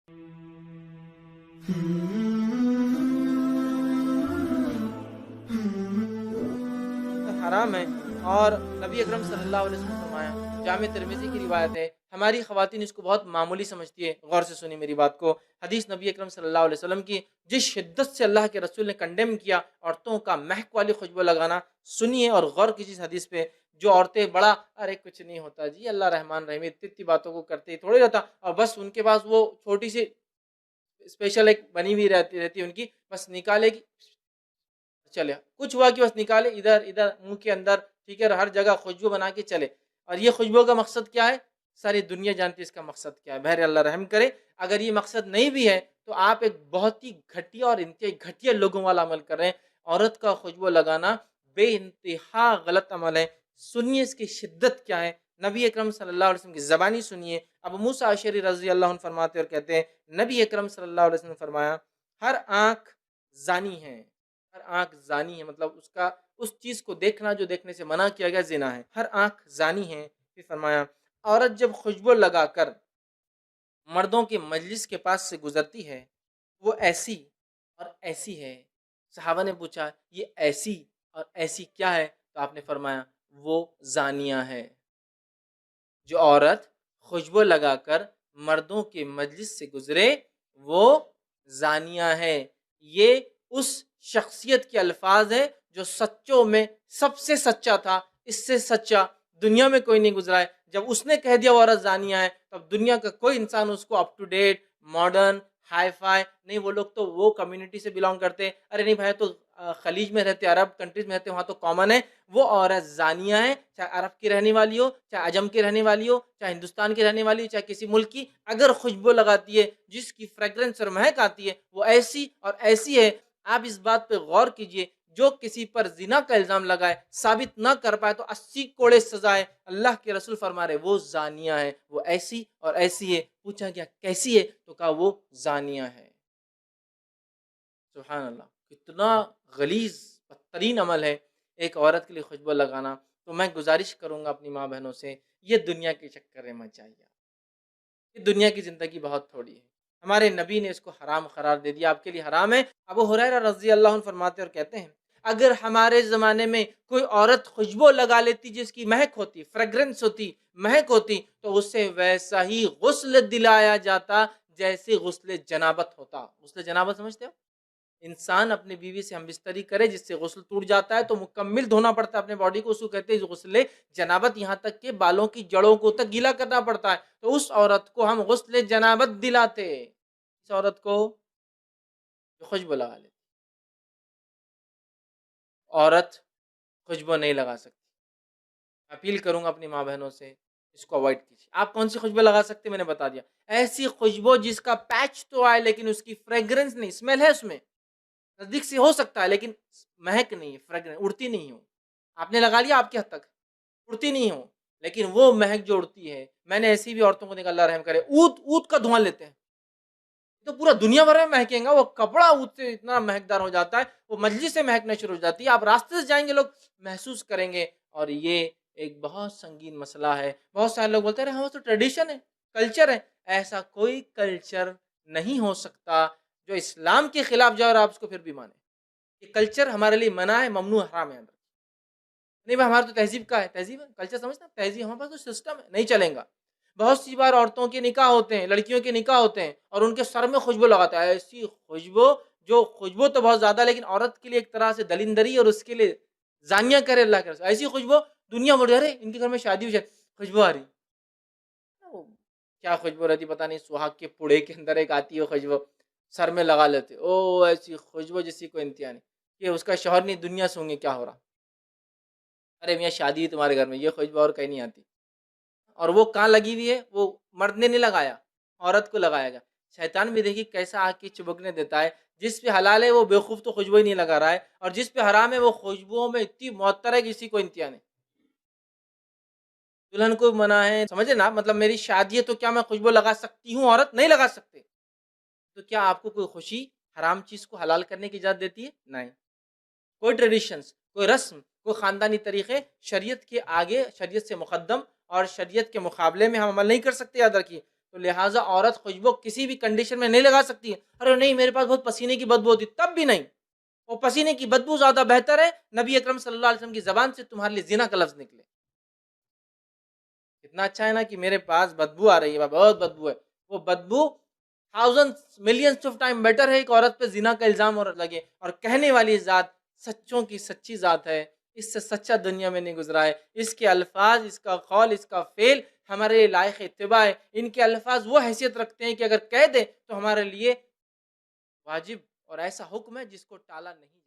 حرام ہے، اور نبی اکرم صلی اللہ علیہ وسلم نے فرمایا، جامع ترمذی کی روایت ہے، ہماری خواتین اس کو بہت معمولی سمجھتی ہے، غور سے سنی میری بات کو، حدیث نبی اکرم صلی اللہ علیہ وسلم کی، جس شدت سے اللہ کے رسول نے کنڈیم کیا عورتوں کا مہک والی خوشبو لگانا، سنیے اور غور کیجیے اس حدیث پہ، جو عورتیں بڑا ارے کچھ نہیں ہوتا جی، اللہ رحمان رحیم، اتنی اتنی باتوں کو کرتے ہی تھوڑی رہتا، اور بس ان کے پاس وہ چھوٹی سی اسپیشل ایک بنی ہوئی رہتی ان کی، بس نکالے گی چلے، کچھ ہوا کہ بس نکالے ادھر ادھر منہ کے اندر، ٹھیک ہے، ہر جگہ خوشبو بنا کے چلے، اور یہ خوشبو کا مقصد کیا ہے؟ ساری دنیا جانتی ہے اس کا مقصد کیا ہے، بہر اللہ رحم کرے، اگر یہ مقصد نہیں بھی ہے تو آپ ایک بہت ہی گھٹیا اور انتہائی گھٹیا لوگوں والا عمل کر رہے ہیں، عورت کا خوشبو لگانا بے انتہا غلط عمل ہے، سنیے اس کی شدت کیا ہے، نبی اکرم صلی اللہ علیہ وسلم کی زبانی سنیے، ابو موسیٰ اشعری رضی اللہ عنہ فرماتے اور کہتے ہیں، نبی اکرم صلی اللہ علیہ وسلم نے فرمایا، ہر آنکھ زانی ہے، ہر آنکھ زانی ہے، مطلب اس چیز کو دیکھنا جو دیکھنے سے منع کیا گیا زنا ہے، ہر آنکھ زانی ہے، پھر فرمایا عورت جب خوشبو لگا کر مردوں کے مجلس کے پاس سے گزرتی ہے وہ ایسی اور ایسی ہے، صحابہ نے پوچھا یہ ایسی اور ایسی کیا ہے؟ تو آپ نے فرمایا وہ زانیہ ہے، جو عورت خوشبو لگا کر مردوں کے مجلس سے گزرے وہ زانیہ ہے، یہ اس شخصیت کے الفاظ ہے جو سچوں میں سب سے سچا تھا، اس سے سچا دنیا میں کوئی نہیں گزرا ہے، جب اس نے کہہ دیا وہ عورت زانیہ ہے تب دنیا کا کوئی انسان اس کو up to date modern hi fi نہیں، وہ لوگ تو وہ کمیونٹی سے بلانگ کرتے، ارے نہیں بھائی تو خلیج میں رہتے، عرب کنٹریز میں رہتے، وہاں تو کامن ہے، وہ عورت زانیہ ہے، چاہے عرب کی رہنے والی ہو، چاہے عجم کی رہنے والی ہو، چاہے ہندوستان کی رہنے والی ہو، چاہے کسی ملک کی، اگر خوشبو لگاتی ہے جس کی فریگرنس اور مہک آتی ہے وہ ایسی اور ایسی ہے، آپ اس بات پہ غور کیجئے، جو کسی پر زنا کا الزام لگائے ثابت نہ کر پائے تو 80 کوڑے سزا ہے، اللہ کے رسول فرما رہے وہ زانیہ ہے، وہ ایسی اور ایسی ہے، پوچھا گیا کیسی ہے تو کہا وہ زانیہ ہے، سبحان اللہ، کتنا غلیظ بدترین عمل ہے ایک عورت کے لیے خوشبو لگانا، تو میں گزارش کروں گا اپنی ماں بہنوں سے، یہ دنیا کے چکر میں مت جائیے، یہ دنیا کی زندگی بہت تھوڑی ہے، ہمارے نبی نے اس کو حرام قرار دے دیا، آپ کے لیے حرام ہے، ابو ہریرہ رضی اللہ عنہ فرماتے اور کہتے ہیں، اگر ہمارے زمانے میں کوئی عورت خوشبو لگا لیتی جس کی مہک ہوتی، فریگرنس ہوتی، مہک ہوتی، تو اسے ویسا ہی غسل دلایا جاتا جیسے غسل جنابت ہوتا، غسل جنابت سمجھتے ہو؟ انسان اپنی بیوی سے ہم بستری کرے جس سے غسل ٹوٹ جاتا ہے تو مکمل دھونا پڑتا ہے اپنے باڈی کو، اس کو کہتے ہیں غسل جنابت، یہاں تک کہ بالوں کی جڑوں کو تک گیلا کرنا پڑتا ہے، تو اس عورت کو ہم غسل جنابت دلاتے، اس عورت کو جو خوشبو لگا لیتی، عورت خوشبو نہیں لگا سکتی، اپیل کروں گا اپنی ماں بہنوں سے اس کو اوائڈ کیجیے، آپ کون سی خوشبو لگا سکتے میں نے بتا دیا، ایسی خوشبو جس کا پیچ تو آئے لیکن اس کی فریگرنس نہیں، اسمیل ہے اس میں، نزدیک سے ہو سکتا ہے لیکن مہک نہیں ہے، فریگرنس اڑتی نہیں ہو، آپ نے لگا لیا آپ کی حد تک اڑتی نہیں ہو، لیکن وہ مہک جو اڑتی ہے، میں نے ایسی بھی عورتوں کو دیکھا اللہ رحم کرے، اود اود کا دھواں لیتے ہیں تو پورا دنیا بھر میں مہکیں گا، وہ کپڑا اود سے اتنا مہکدار ہو جاتا ہے، وہ مجلس سے مہکنا شروع ہو جاتی ہے، آپ راستے سے جائیں گے لوگ محسوس کریں گے، اور یہ ایک بہت سنگین مسئلہ ہے، بہت سارے لوگ بولتے ہیں ہمارا تو ٹریڈیشن ہے، کلچر ہے، ایسا کوئی کلچر نہیں ہو سکتا جو اسلام کے خلاف جائے اور آپ اس کو پھر بھی مانیں، یہ کلچر ہمارے لیے منع ہے، ممنوع حرام ہے، نہیں بھائی ہمارا تو تہذیب کا ہے، تہذیب ہے کلچر سمجھتا تہذیب، ہمارے پاس تو سسٹم ہے، نہیں چلیں گا، بہت سی بار عورتوں کے نکاح ہوتے ہیں، لڑکیوں کے نکاح ہوتے ہیں اور ان کے سر میں خوشبو لگاتا ہے، ایسی خوشبو جو خوشبو تو بہت زیادہ لیکن عورت کے لیے ایک طرح سے دلندری اور اس کے لیے زانیہ کرے اللہ کے رسول، ایسی خوشبو دنیا بڑھ رہے ان کے گھر میں شادی ہو جائے خوشبو آ رہی، کیا خوشبو رہتی پتہ نہیں، سہاگ کے پوڑے کے اندر ایک آتی ہے خوشبو، سر میں لگا لیتے، او ایسی خوشبو جسی کو انتہا نہیں، کہ اس کا شوہر نہیں دنیا سے ہوں گے کیا ہو رہا، ارے میاں شادی ہے تمہارے گھر میں، یہ خوشبو اور کہیں نہیں آتی، اور وہ کہاں لگی ہوئی ہے، وہ مرد نے نہیں لگایا، عورت کو لگایا گیا، شیطان بھی دیکھیے کیسا آ کے چبکنے دیتا ہے، جس پہ حلال ہے وہ بیوقوف تو خوشبو ہی نہیں لگا رہا ہے، اور جس پہ حرام ہے وہ خوشبوؤں میں اتنی معطر ہے کسی کو انتہا نہیں، دلہن کو منع ہے، سمجھے نا، مطلب میری شادی ہے تو کیا میں خوشبو لگا سکتی ہوں؟ عورت نہیں لگا سکتے، تو کیا آپ کو کوئی خوشی حرام چیز کو حلال کرنے کی اجازت دیتی ہے؟ نہیں، کوئی ٹریڈیشنز، کوئی رسم، کوئی خاندانی طریقے شریعت کے آگے، شریعت سے مقدم اور شریعت کے مقابلے میں ہم عمل نہیں کر سکتے، یاد رکھیے، تو لہٰذا عورت خوشبو کسی بھی کنڈیشن میں نہیں لگا سکتی ہے. ارے نہیں میرے پاس بہت پسینے کی بدبو ہوتی، تب بھی نہیں. وہ پسینے کی بدبو زیادہ بہتر ہے نبی اکرم صلی اللہ علیہ وسلم کی زبان سے تمہارے لیے زنا کا لفظ نکلے. اتنا اچھا ہے نا کہ میرے پاس بدبو آ رہی ہے، بہت بدبو ہے. وہ بدبو thousand millions of time better ہے ایک عورت پہ زنا کا الزام اور لگے. اور کہنے والی ذات سچوں کی سچی ذات ہے، اس سے سچا دنیا میں نہیں گزرا ہے. اس کے الفاظ، اس کا قول، اس کا فعل ہمارے لیے لائق اتباع ہے. ان کے الفاظ وہ حیثیت رکھتے ہیں کہ اگر کہہ دے تو ہمارے لیے واجب اور ایسا حکم ہے جس کو ٹالا نہیں